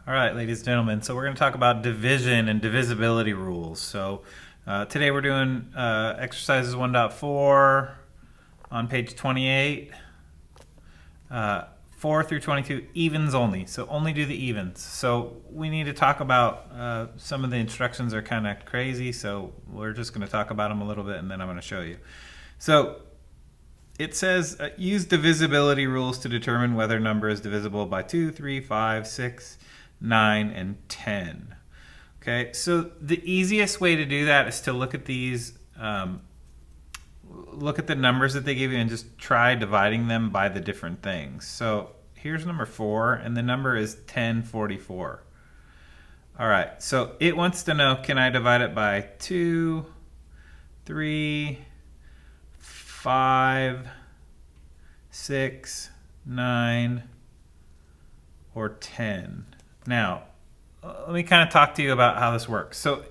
All right, ladies and gentlemen, so we're going to talk about division and divisibility rules. So today we're doing exercises 1.4 on page 28, 4 through 22, evens only. So only do the evens. So we need to talk about some of the instructions are kind of crazy, so we're just going to talk about them a little bit and then I'm going to show you. So it says use divisibility rules to determine whether a number is divisible by 2, 3, 5, 6, 9, and 10. Okay, so the easiest way to do that is to look at these, look at the numbers that they give you and just try dividing them by the different things. So here's number 4, and the number is 1044. All right, so it wants to know, can I divide it by 2, 3, 5, 6, 9, or 10. Now, let me kind of talk to you about how this works. So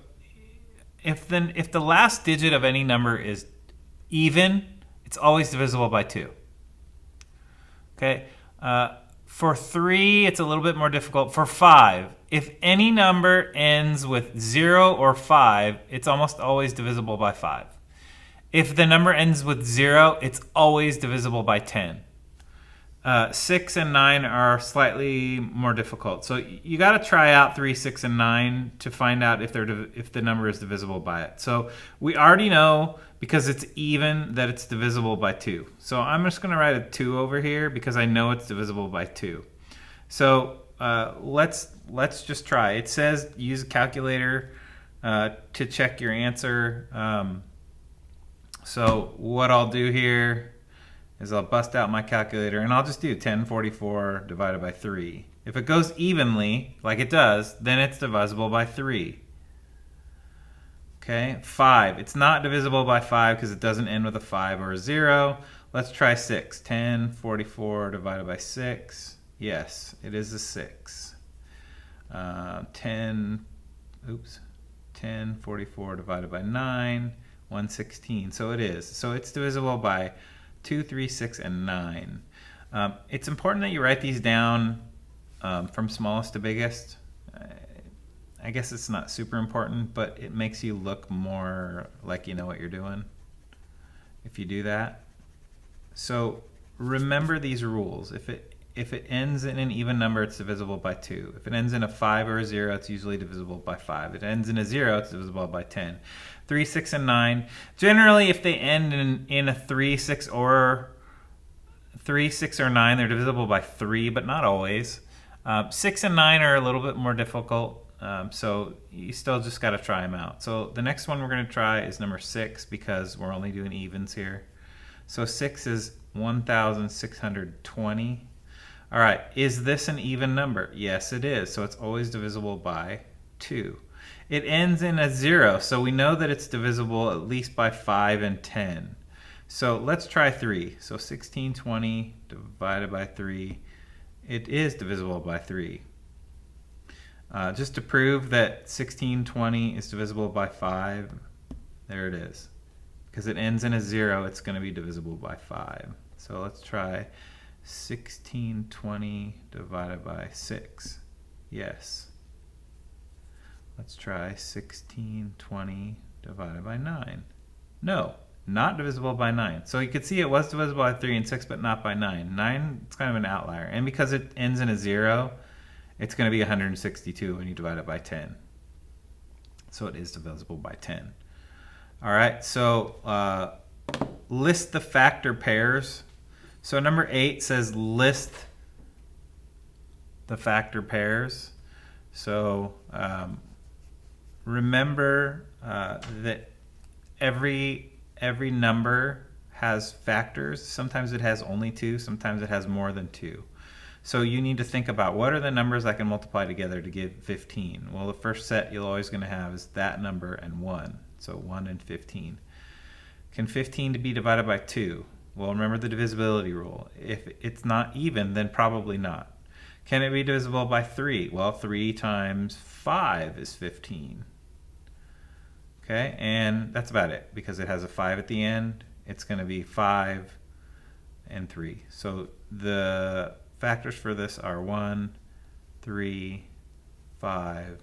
if the last digit of any number is even, it's always divisible by 2. Okay? For 3, it's a little bit more difficult. For 5, if any number ends with 0 or 5, it's almost always divisible by 5. If the number ends with 0, it's always divisible by 10. 6 and 9 are slightly more difficult. So you got to try out 3, 6, and 9 to find out if the number is divisible by it. So we already know, because it's even, that it's divisible by 2. So I'm just going to write a 2 over here because I know it's divisible by 2. So let's just try. It says use a calculator to check your answer. So what I'll do here is I'll bust out my calculator and I'll just do 1044 divided by 3. If it goes evenly, like it does, then it's divisible by 3. Okay, 5. It's not divisible by 5 because it doesn't end with a 5 or a 0. Let's try 6. 1044 divided by 6. Yes, it is a 6. 1044 divided by 9. 116. So it is. So it's divisible by 2, 3, 6, and 9. It's important that you write these down from smallest to biggest. I guess it's not super important, but it makes you look more like you know what you're doing if you do that. So remember these rules. If it ends in an even number, it's divisible by 2. If it ends in a 5 or a 0, it's usually divisible by 5. If it ends in a 0, it's divisible by 10. 3, 6, and 9. Generally, if they end in a 3, 6, or 3, 6, or 9, they're divisible by 3, but not always. 6 and 9 are a little bit more difficult, so you still just got to try them out. So the next one we're going to try is number 6 because we're only doing evens here. So 6 is 1,620. All right, is this an even number? Yes, it is. So it's always divisible by 2. It ends in a 0, so we know that it's divisible at least by 5 and 10. So let's try 3. So 1620 divided by 3. It is divisible by 3. Just to prove that 1620 is divisible by 5, there it is. Because it ends in a 0, it's going to be divisible by 5. So let's try 1620 divided by 6. Yes. Let's try 1620 divided by 9. No, not divisible by 9. So you could see it was divisible by 3 and 6, but not by 9. 9 is kind of an outlier. And because it ends in a 0, it's going to be 162 when you divide it by 10. So it is divisible by 10. All right, so list the factor pairs. So number 8 says list the factor pairs. So remember that every number has factors. Sometimes it has only 2, sometimes it has more than 2. So you need to think about what are the numbers I can multiply together to give 15. Well, the first set you're always going to have is that number and 1. So 1 and 15. Can 15 be divided by 2? Well, remember the divisibility rule. If it's not even, then probably not. Can it be divisible by 3? Well, 3 times 5 is 15. Okay, and that's about it. Because it has a 5 at the end, it's going to be 5 and 3. So the factors for this are 1, 3, 5,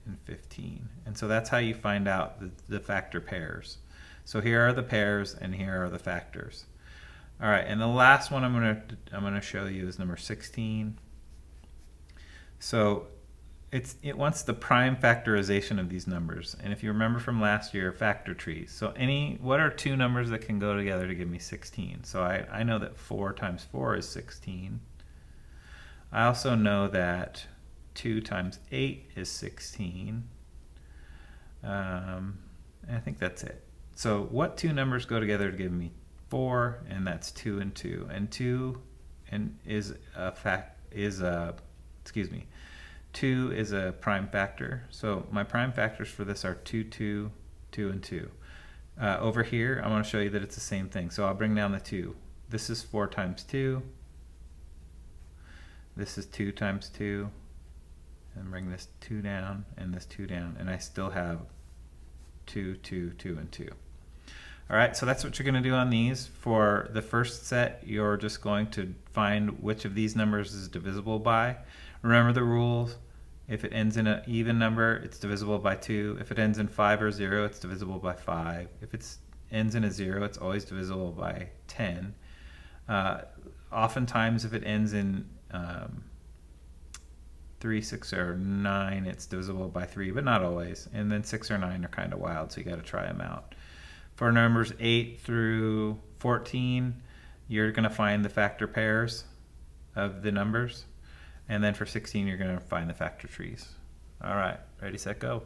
and 15. And so that's how you find out the factor pairs. So here are the pairs and here are the factors. All right, and the last one I'm going to show you is number 16. So it wants the prime factorization of these numbers. And if you remember from last year, factor trees. So what are two numbers that can go together to give me 16? So I know that 4 times 4 is 16. I also know that 2 times 8 is 16. And I think that's it. So what two numbers go together to give me 4? And that's 2 and 2. And 2 is a prime factor. So my prime factors for this are 2, 2, 2, and 2. Over here, I want to show you that it's the same thing. So I'll bring down the 2. This is 4 times 2. This is 2 times 2. And bring this 2 down and this 2 down. And I still have 2, 2, 2, and 2. All right, so that's what you're going to do on these. For the first set, you're just going to find which of these numbers is divisible by. Remember the rules. If it ends in an even number, it's divisible by 2. If it ends in 5 or 0, it's divisible by 5. If it ends in a 0, it's always divisible by 10. Oftentimes, if it ends in 3, 6, or 9, it's divisible by 3, but not always. And then 6 or 9 are kind of wild, so you got to try them out. For numbers 8 through 14, you're going to find the factor pairs of the numbers. And then for 16, you're going to find the factor trees. All right, ready, set, go.